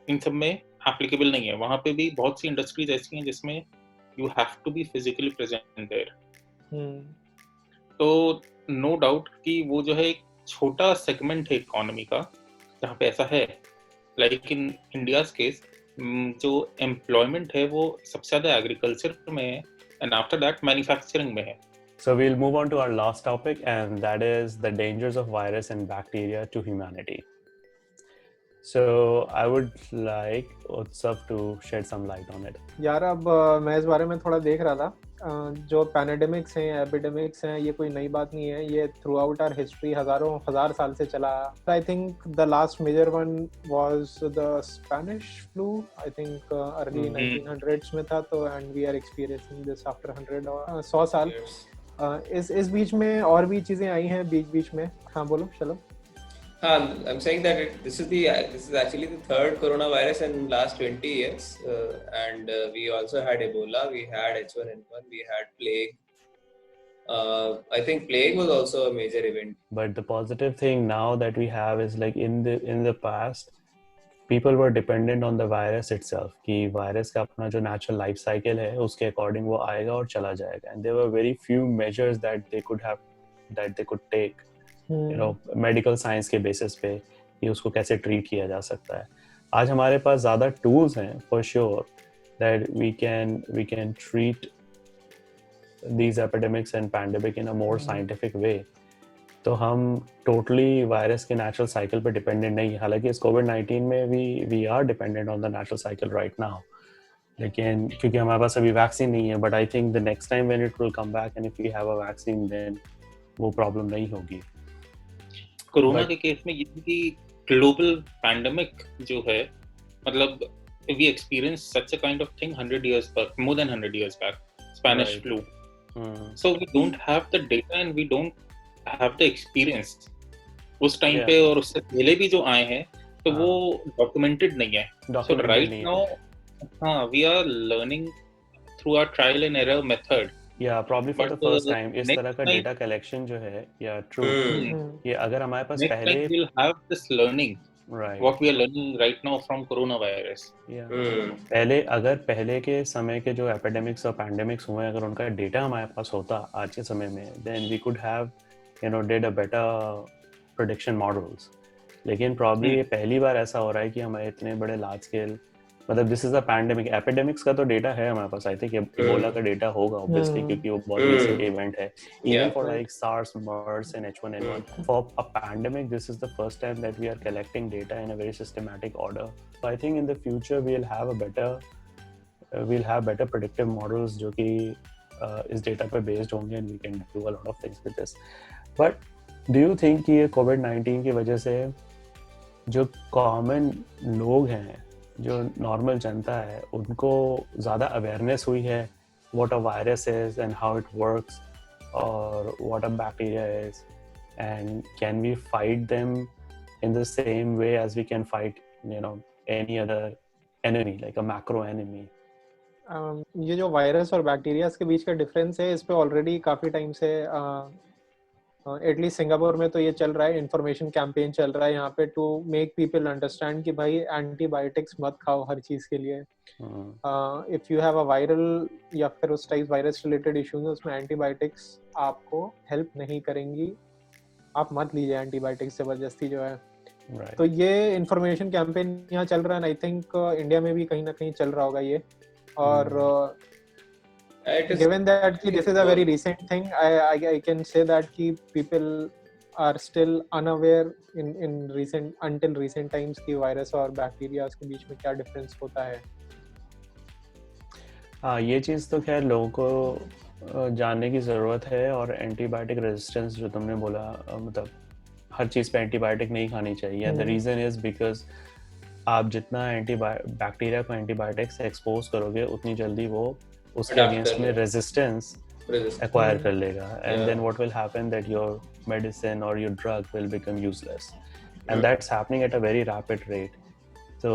इन सब में एप्लीकेबल नहीं है। वहाँ पे भी बहुत सी इंडस्ट्रीज ऐसी हैं जिसमें you have to be physically present there. तो नो डाउट कि वो जो है एक छोटा सेगमेंट है इकोनॉमी का जहाँ पे ऐसा है। लाइक इन इंडियाज केस जो एम्प्लॉयमेंट है वो सबसे ज़्यादा एग्रीकल्चर में है, एंड आफ्टर दैट मैन्युफैक्चरिंग में है। So we'll move on to our last topic, and that is the dangers of virus and bacteria to humanity. So I would like Utsav to shed some light on it. यार, अब मैं इस बारे में थोड़ा देख रहा था। जो पैंडेमिक्स हैं, एपिडेमिक्स हैं, ये कोई नई बात नहीं है। ये थ्रू आउट आवर हिस्ट्री हजार साल से चला। I think the last major one was the Spanish flu, I think early 1900s में था। तो and we are experiencing this after 100 साल। इस बीच में और भी चीजें आई हैं बीच में। हाँ बोलो, चलो। I'm saying that this is actually the third coronavirus in last 20 years, and we also had Ebola, we had H1N1, we had plague. I think plague was also a major event. But the positive thing now that we have is like in the past, people were dependent on the virus itself. कि virus का अपना जो natural life cycle है उसके according वो आएगा और चला जाएगा. And there were very few measures that they could take. Medical science के बेसिस पे कि उसको कैसे ट्रीट किया जा सकता है। आज हमारे पास ज़्यादा टूल्स हैं for sure that we can treat these epidemics and pandemic in a more scientific way. तो हम टोटली वायरस के नेचुरल साइकिल पे डिपेंडेंट नहीं है। हालांकि इस कोविड-19 में we are dependent on the natural cycle right now, लेकिन क्योंकि हमारे पास अभी वैक्सीन नहीं है। But I think the next time when it will come back and if we have a vaccine then वो प्रॉब्लम नहीं होगी। कोरोना के केस में ये कि ग्लोबल पैंडेमिक जो है, मतलब we experience such a kind of thing 100 years back, more than 100 years back, Spanish flu. So we don't have the data and we don't have the experience उस टाइम पे, और उससे पहले भी जो आए हैं तो वो डॉक्यूमेंटेड नहीं है। So right now, we are learning through our trial and error method. Yeah, probably for the first time इस तरह का डेटा कलेक्शन जो है, true, ये अगर हमारे पास पहले we'll have this learning, right, what we are learning right now from coronavirus. पहले के समय के जो एपिडेमिक्स और पैंडेमिक्स हुए, अगर उनका डेटा हमारे पास होता आज के समय में, then we could have did a better prediction models. लेकिन probably ये पहली बार ऐसा हो रहा है कि हमारे इतने बड़े लार्ज स्केल, मतलब this is a pandemic. Epidemics का तो डेटा है हमारे पास, आई थिंक इबोला का डेटा होगा ऑब्वियसली क्योंकि वो बहुत रिसेंट इवेंट है। Even for like SARS, MERS and H1N1, for a pandemic this is the first time that we are collecting data in a very systematic order. So I think in the future we'll have better predictive models जो कि इस डेटा पे बेस्ड होंगे and we can do a lot of things with this. But do you think कि ये COVID-19 की वजह से जो कॉमन लोग हैं, जो नॉर्मल जनता है, उनको ज़्यादा अवेयरनेस हुई है what a virus is and how it works or what a bacteria is, and can we fight them in the same way as we can fight any other enemy like a macro enemy? ये जो वायरस और बैक्टीरिया के बीच का डिफरेंस है, इस पे ऑलरेडी काफ़ी टाइम से एटलीस्ट सिंगापुर में तो ये चल रहा है, इंफॉर्मेशन कैंपेन चल रहा है यहाँ पे टू मेक पीपल अंडरस्टैंड कि भाई एंटीबायोटिक्स मत खाओ हर चीज के लिए। If you have a viral या फिर उस टाइप वायरस रिलेटेड इश्यूज, उसमें एंटीबायोटिक्स आपको हेल्प नहीं करेंगी, आप मत लीजिए एंटीबायोटिक्स जबरदस्ती जो है। तो ये इंफॉर्मेशन कैंपेन यहाँ चल रहा है, आई थिंक इंडिया में भी कहीं ना कहीं चल रहा होगा ये। और given that this is a very recent thing, I can say that people are still unaware until recent times कि वायरस और बैक्टीरिया के बीच में क्या डिफरेंस होता है। ये चीज़ तो खैर लोगों को जानने की ज़रूरत है। और एंटीबायोटिक रेजिस्टेंस जो तुमने बोला, मतलब हर चीज़ पे एंटीबायोटिक नहीं खानी चाहिए। द रीज़न इज़ बिकॉज आप जितना बैक्टीरिया को एंटीबायोटिक्स एक्सपोज करोगे उतनी जल्दी वो उसके Adapt अगेंस्ट कर में लेगा। Resistance Resist. acquire कर लेगा, and Yeah. then what will happen that your medicine or your drug will become useless, and Mm. that's happening at a very rapid rate. So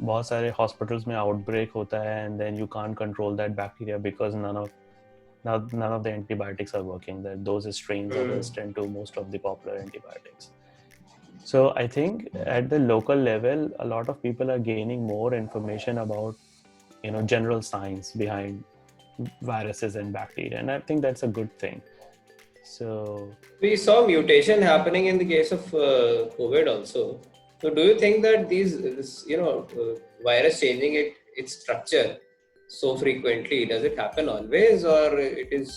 बहुत सारे hospitals में outbreak होता है, and then you can't control that bacteria because none of the antibiotics are working. That those strains are resistant to most of the popular antibiotics. So I think at the local level, a lot of people are gaining more information about general science behind viruses and bacteria, and I think that's a good thing. So We saw mutation happening in the case of COVID also. So do you think that this virus changing its structure so frequently, does it happen always, or it is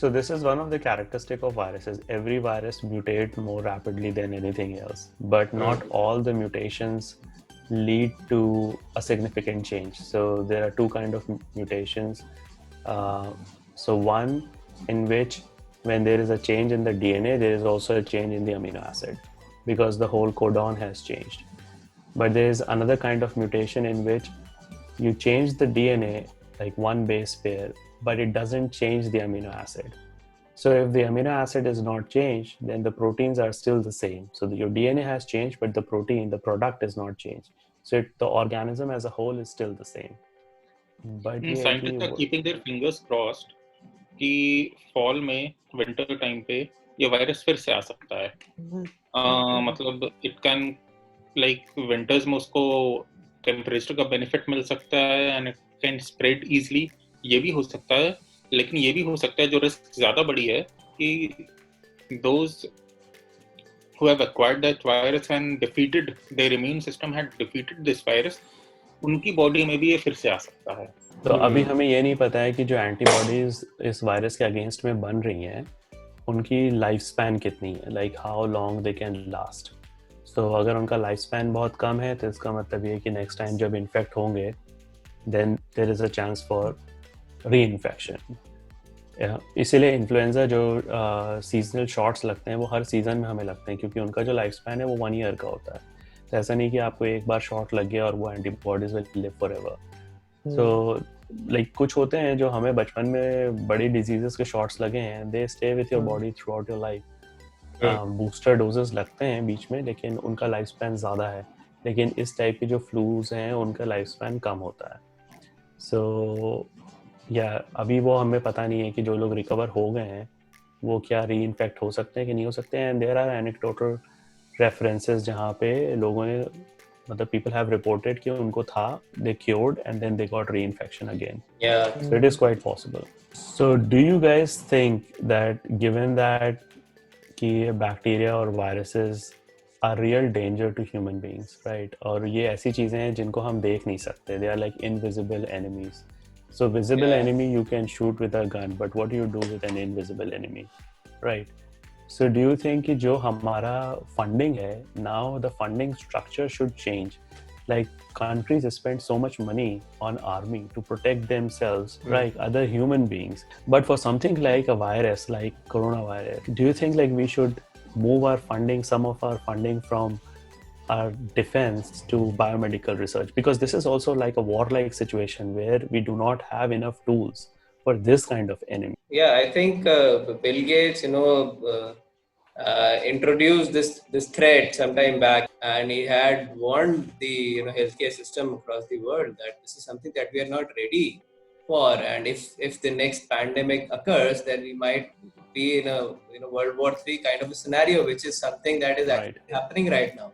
so this is one of the characteristic of viruses. Every virus mutate more rapidly than anything else, but not all the mutations lead to a significant change. So there are two kind of mutations. So one in which when there is a change in the DNA, there is also a change in the amino acid because the whole codon has changed. But there is another kind of mutation in which you change the DNA, like one base pair, but it doesn't change the amino acid. So if the amino acid is not changed, then the proteins are still the same. So your DNA has changed, but the protein, the product is not changed. So the organism as a whole is still the same. But Scientists are keeping their fingers crossed कि fall में winter time पे ये वायरस फिर से आ सकता है. मतलब it can like winters में उसको टेम्परेचर का बेनिफिट मिल सकता है and it can spread easily. ये भी हो सकता है, लेकिन ये भी हो सकता है जो रिस्क ज्यादा बड़ी है कि those who have acquired that virus and defeated their immune system had defeated this virus, उनकी बॉडी में भी ये फिर से आ सकता है. तो अभी हमें ये नहीं पता है कि जो एंटीबॉडीज इस वायरस के अगेंस्ट में बन रही हैं उनकी लाइफ स्पैन कितनी है, like how long they can last. तो अगर उनका लाइफ स्पैन बहुत कम है तो इसका मतलब ये है कि नेक्स्ट टाइम जब इन्फेक्ट होंगे then there is a chance for reinfection. इसीलिए इन्फ्लुएंजा जो सीजनल शॉट्स लगते हैं वो हर सीज़न में हमें लगते हैं क्योंकि उनका जो लाइफ स्पैन है वो 1 ईयर का होता है. तो ऐसा नहीं कि आपको एक बार शॉट लग गया और वो antibodies will live for ever. So like कुछ होते हैं जो हमें बचपन में बड़ी डिजीजेस के शॉट्स लगे हैं, they stay with your body through out your life. Booster doses लगते हैं बीच में लेकिन उनका लाइफ स्पैन ज़्यादा है, लेकिन इस टाइप के जो फ्लूज हैं उनका लाइफ स्पैन कम होता है. सो अभी वो हमें पता नहीं है कि जो लोग रिकवर हो गए हैं वो क्या री इन्फेक्ट हो सकते हैं कि नहीं हो सकते हैं. And there are anecdotal references जहाँ पे लोगों ने मतलब people have reported कि उनको था, they cured and then they got reinfection again. Yeah. So it is quite possible. So do you guys think that given that कि bacteria और viruses are real danger to human beings, right? और ये ऐसी चीजें हैं जिनको हम देख नहीं सकते. They are like invisible enemies. So visible enemy you can shoot with a gun, but what do you do with an invisible enemy, right? So do you think कि जो हमारा funding है, now the funding structure should change? Like countries spend so much money on army to protect themselves, like other human beings. But for something like a virus, like coronavirus, do you think like we should move our funding, some of our funding from our defense to biomedical research? Because this is also like a war-like situation where we do not have enough tools for this kind of enemy. Yeah, I think Bill Gates, introduced this threat sometime back, and he had warned the healthcare system across the world that this is something that we are not ready for, and if the next pandemic occurs, then we might be in a World War III kind of a scenario, which is something that is actually happening right now.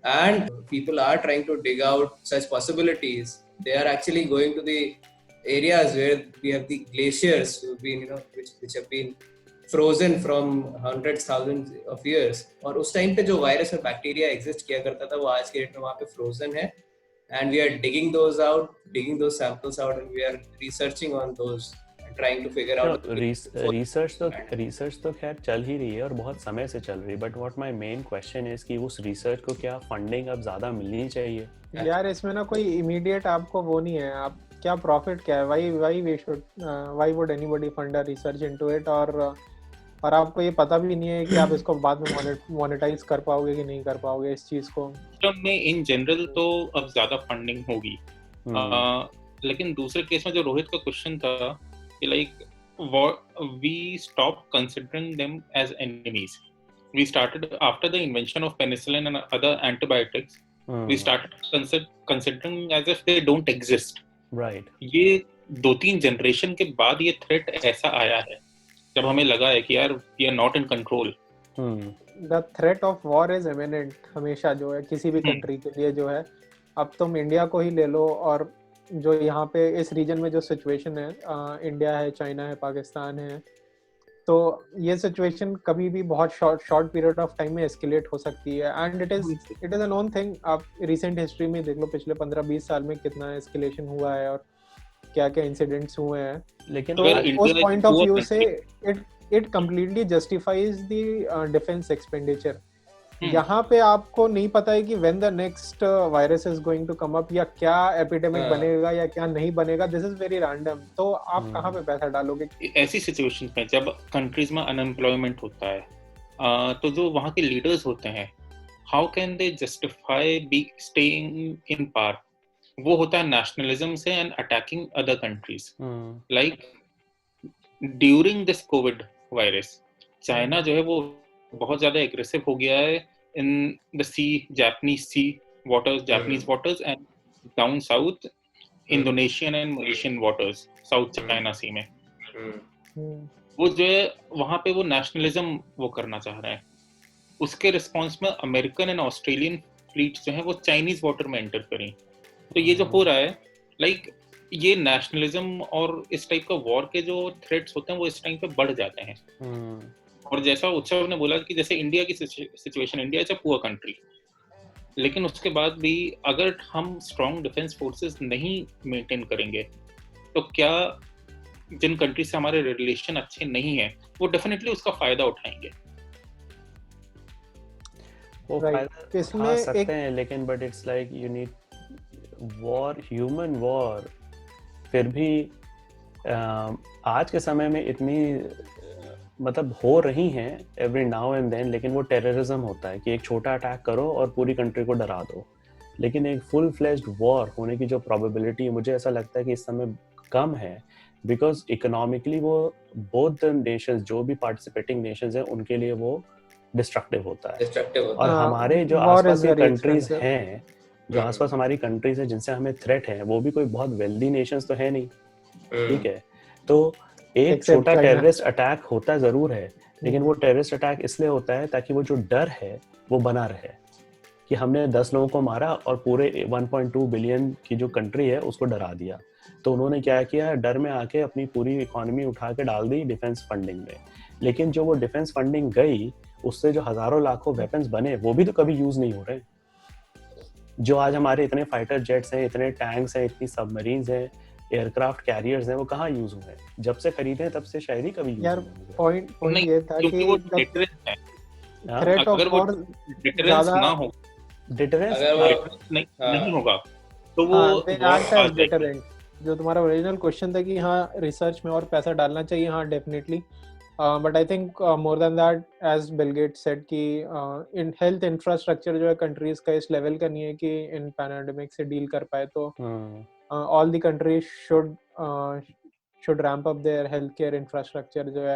And people are trying to dig out such possibilities. They are actually going to the areas where we have the glaciers who've been, which have been frozen from hundreds, thousands of years. और उस टाइम पे जो वायरस और बैक्टीरिया एग्जिस्ट किया करता था वो आज के डेट में वहाँ पे फ्रोजन है. And we are digging those samples out, and we are researching on those and trying to figure out. research तो खैर चल ही रही है और बहुत समय से चल रही है. But what my main question is कि उस research को क्या funding अब ज़्यादा मिलनी चाहिए? यार इसमें ना कोई immediate आपको वो नहीं है. आप क्या profit क्या है? Why would anybody fund a research into it? और और आपको ये पता भी नहीं है कि आप इसको बाद में मोनेटाइज कर पाओगे कि नहीं कर पाओगे इस चीज को। में इन जनरल तो अब ज्यादा फंडिंग होगी, लेकिन दूसरे केस में जो रोहित का क्वेश्चन था कि like we stopped considering them as enemies. We started after the invention of penicillin and other antibiotics. We started considering as if they don't exist. Right. ये 2-3 जनरेशन के बाद ये थ्रेट ऐसा आया है जब हमें लगा है कि यार we are not in control. The threat of war is imminent हमेशा जो है किसी भी कंट्री के लिए जो है। अब तुम इंडिया को ही ले लो और जो यहाँ पे इस रीजन में जो सिचुएशन है, इंडिया है, चाइना है, पाकिस्तान है, तो ये सिचुएशन कभी भी बहुत शॉर्ट पीरियड ऑफ टाइम में एस्केलेट हो सकती है and it is a known thing. आप रिसेंट हिस्ट्री में देख लो पिछले 15-20 साल में कितना एस्केलेशन हुआ है और क्या क्या इंसिडेंट्स हुए हैं। लेकिन तो उस पॉइंट ऑफ व्यू से it completely justifies the defence expenditure. यहाँ पे आपको नहीं पता है कि when the next virus is going to come up या क्या एपिडेमिक बनेगा या क्या नहीं बनेगा, दिस इज वेरी रैंडम। तो आप कहाँ पे पैसा डालोगे? ऐसी सिचुएशन में जब कंट्रीज में अनएम्प्लॉयमेंट होता है, तो जो वहाँ के लीडर्स होते हैं, how can they justify be staying in power? वो होता है नेशनलिज्म से and attacking other countries. Like during this covid virus, China जो है वो बहुत ज्यादा एग्रेसिव हो गया है in the sea, Japanese sea waters, Japanese waters and down south Indonesian and Malaysian waters, south China sea में। वो जो है वहां पे वो नेशनलिज्म वो करना चाह रहे हैं। उसके रिस्पॉन्स में अमेरिकन एंड ऑस्ट्रेलियन फ्लीट जो है वो चाइनीज वाटर में एंटर करें। तो ये जो हो रहा है, लाइक ये नेशनलिज्म और इस टाइप का वॉर के जो थ्रेट्स होते हैं वो इस टाइम पे बढ़ जाते हैं। और जैसा उत्सव ने बोला कि जैसे इंडिया की situation, India is a poor country, लेकिन उसके बाद भी अगर हम स्ट्रॉन्ग डिफेंस फोर्सेस नहीं मेंटेन करेंगे तो क्या जिन कंट्री से हमारे रिलेशन अच्छे नहीं है वो डेफिनेटली उसका फायदा उठाएंगे। वो फायदा उठा सकते हैं, लेकिन but it's like you need war, human war. फिर भी आज के समय में इतनी मतलब हो रही हैं एवरी नाउ एंड देन, लेकिन वो टेररिज्म होता है कि एक छोटा अटैक करो और पूरी कंट्री को डरा दो। लेकिन एक फुल फ्लेज्ड वॉर होने की जो प्रोबेबिलिटी मुझे ऐसा लगता है कि इस समय कम है, बिकॉज इकोनॉमिकली वो बोथ द नेशंस, जो भी पार्टिसिपेटिंग नेशंस हैं, उनके लिए वो डिस्ट्रक्टिव होता है। और हमारे जो आसपास के कंट्रीज हैं, जो आसपास हमारी कंट्रीज हैं जिनसे हमें थ्रेट है, वो भी कोई बहुत वेल्दी नेशंस तो है नहीं, ठीक है। तो एक छोटा टेररिस्ट अटैक होता जरूर है, लेकिन वो टेररिस्ट अटैक इसलिए होता है ताकि वो जो डर है वो बना रहे कि हमने 10 लोगों को मारा और पूरे 1.2 बिलियन की जो कंट्री है उसको डरा दिया। तो उन्होंने क्या किया, डर में आके अपनी पूरी इकोनॉमी उठा के डाल दी डिफेंस फंडिंग में। लेकिन जो वो डिफेंस फंडिंग गई, उससे जो हजारों लाखों वेपन्स बने वो भी तो कभी यूज नहीं हो रहे। जो आज हमारे इतने फाइटर जेट्स हैं, इतने टैंक्स हैं, इतनी सबमरीन्स हैं, एयरक्राफ्ट कैरियर्स हैं, वो कहाँ यूज हुए? जब से खरीदे तब से शायद ही कभी यूज यार पॉइंट ये था कि वो डिटरेंस है। थ्रेट ऑफ वॉर डिटरेंस ना हो, डिटरेंस नहीं होगा तो वो डिटरेंट। जो तुम्हारा ओरिजिनल क्वेश्चन था कि हाँ रिसर्च में और पैसा डालना चाहिए, हाँ definitely, but I think more than that, as Bill Gates said कि इन हेल्थ इंफ्रास्ट्रक्चर जो है कंट्रीज का इस लेवल का नहीं है कि इन पैंडेमिक से डील कर पाए। तो all the countries should ramp up their healthcare infrastructure जो है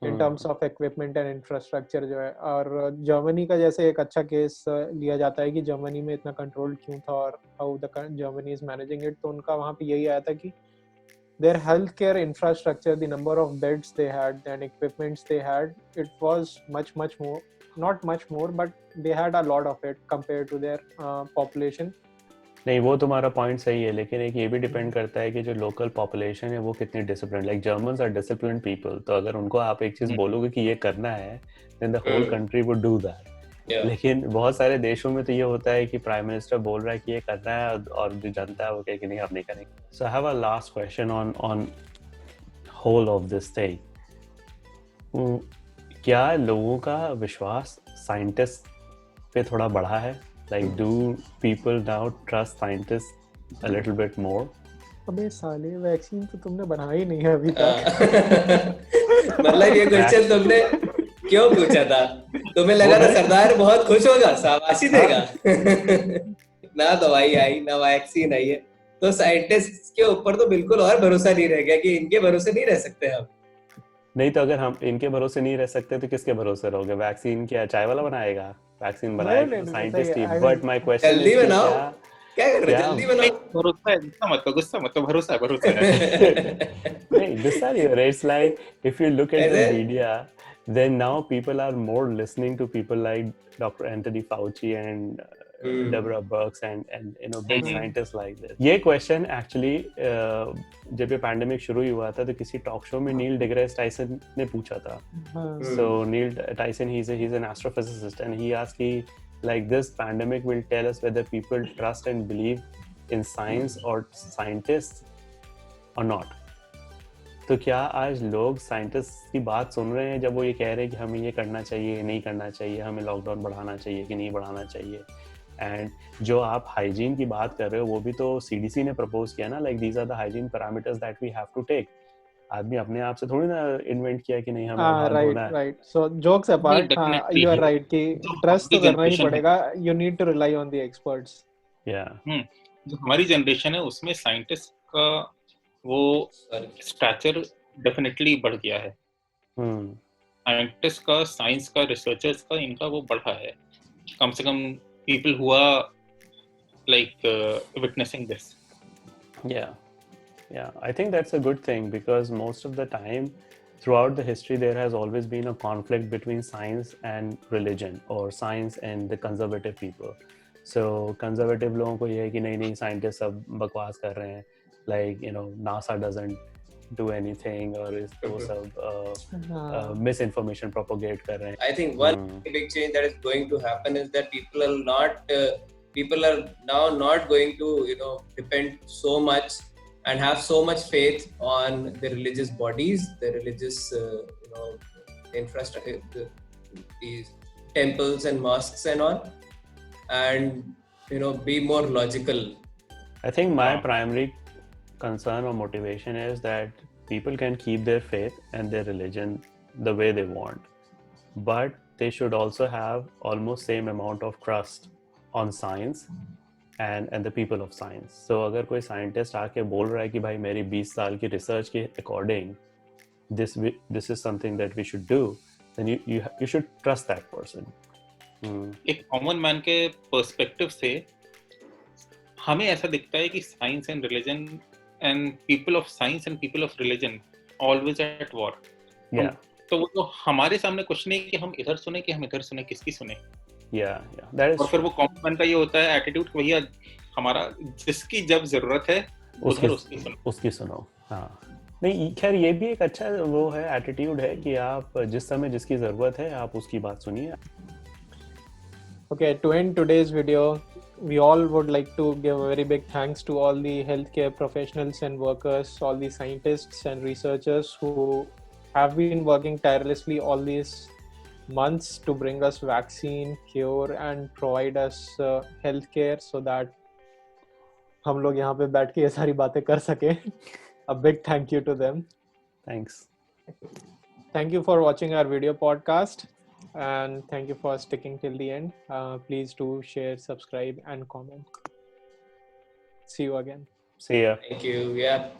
in terms of equipment and infrastructure जो है। और जर्मनी का जैसे एक अच्छा केस लिया जाता है कि जर्मनी में इतना कंट्रोल क्यों था और how the Germany is managing it, तो उनका वहाँ पे यही आया था कि their healthcare infrastructure, the number of beds they had and equipments they had, it was much more, not much more, but they had a lot of it compared to their population। नहीं, वो तुम्हारा पॉइंट सही है, लेकिन एक ये भी डिपेंड करता है कि जो लोकल पॉपुलेशन है वो कितनी discipline, like Germans are disciplined people. तो अगर उनको आप एक चीज बोलोगे कि ये करना है, then the whole country would do that. लेकिन बहुत सारे देशों में तो ये होता है कि प्राइम मिनिस्टर बोल रहा है कि ये करना है और जो जनता है वो कहे कि नहीं, आप नहीं करेंगे। So I have a last question on whole of this thing. क्या लोगों का विश्वास साइंटिस्ट पे थोड़ा बढ़ा है? Like, do people now trust scientists a little bit more? अबे साले, वैक्सीन तो तुमने बनाई नहीं है अभी तक। मतलब ये क्वेश्चन तुमने क्यों पूछा था? तुम्हें लगा था सरदार बहुत खुश होगा, शाबाशी देगा। ना दवाई आई ना वैक्सीन आई है, तो साइंटिस्ट के ऊपर तो बिल्कुल और भरोसा नहीं रह गया कि इनके भरोसे नहीं रह सकते हम। नहीं तो अगर हम इनके भरोसे नहीं रह सकते तो किसके भरोसे रहोगे? वैक्सीन क्या चाय वाला बनाएगा? वैक्सीन बनाएगा scientist he. But my question जल्दी इज बनाओ, क्या क्या कर रहे हो? क्या जल्दी बनाओ। भरोसा है, गुस्सा मत, भरोसा है। नहीं, गुस्सा नहीं हो रहा। It's like if you look at the ऐसे media, then now people are more listening to people like Dr. Anthony Fauci and Deborah Birx and you know big scientists like this. ये question actually जब ये pandemic शुरू ही हुआ था तो किसी talk show में नील डिग्रेस टाइसन ने पूछा था. So Neil Tyson, he's an astrophysicist, and he asked he like this pandemic will tell us whether people trust and believe in science or scientists or not. तो क्या आज लोग साइंटिस्ट की बात सुन रहे हैं जब वो ये कह रहे हैं कि हमें ये करना चाहिए, नहीं करना चाहिए, हमें लॉकडाउन बढ़ाना चाहिए कि नहीं बढ़ाना चाहिए? एंड जो आप हाइजीन की बात कर रहे हो वो भी तो सीडीसी ने प्रपोज किया ना, like these are the hygiene parameters that we have to take. आदमी अपने आप से थोड़ी ना इन्वेंट किया कि नहीं हमें हाथ धोना है. Right. So jokes apart, you are right कि ट्रस्ट तो करना ही पड़ेगा. You need to rely on the experts. या जो हमारी जनरेशन है उसमें साइंटिस्ट का वो स्टैचर डेफिनेटली बढ़ गया है. साइंटिस्ट का, साइंस का, रिसर्चर्स का, इनका वो बढ़ा है. कम से कम people who are like witnessing this. Yeah, I think that's a good thing because most of the time throughout the history there has always been a conflict between science and religion or science and the conservative people. So conservative लोगों को ये है कि नहीं scientists सब बकवास कर रहे हैं, like you know NASA doesn't do anything or is वो सब misinformation propagate कर रहे हैं. I think one big change that is going to happen is that people are now not going to depend so much and have so much faith on the religious bodies, the religious infrastructure, these temples and mosques and all, and be more logical. I think my primary concern or motivation is that people can keep their faith and their religion the way they want, but they should also have almost same amount of trust on science and the people of science. So अगर कोई scientist आके बोल रहा है कि भाई मेरी 20 साल की research के according this is something that we should do, then you should trust that person. एक common man के perspective से हमें ऐसा दिखता है कि science and religion and people of science and people of religion always at war. Yeah. तो वो तो हमारे सामने क्वेश्चन है कि हम इधर सुने कि हम इधर सुने, किसकी सुने. Yeah, that is. और फिर वो कॉमन मैन का ये होता है एटीट्यूड कि भैया हमारा जिसकी जब जरूरत है उसकी सुनो. हाँ, नहीं खैर ये भी एक अच्छा वो है, एटीट्यूड है कि आप जिस समय जिसकी जरूरत है आप उसकी बात सुनिए. Okay, to end today's video, we all would like to give a very big thanks to all the healthcare professionals and workers, all the scientists and researchers who have been working tirelessly all these months to bring us vaccine, cure and provide us healthcare so that हम लोग यहाँ पे बैठ के ये सारी बातें कर सके. A big thank you to them. Thanks. Thank you for watching our video podcast. And thank you for sticking till the end. Please do share, subscribe and comment. See you again. See ya. Thank you. Yeah.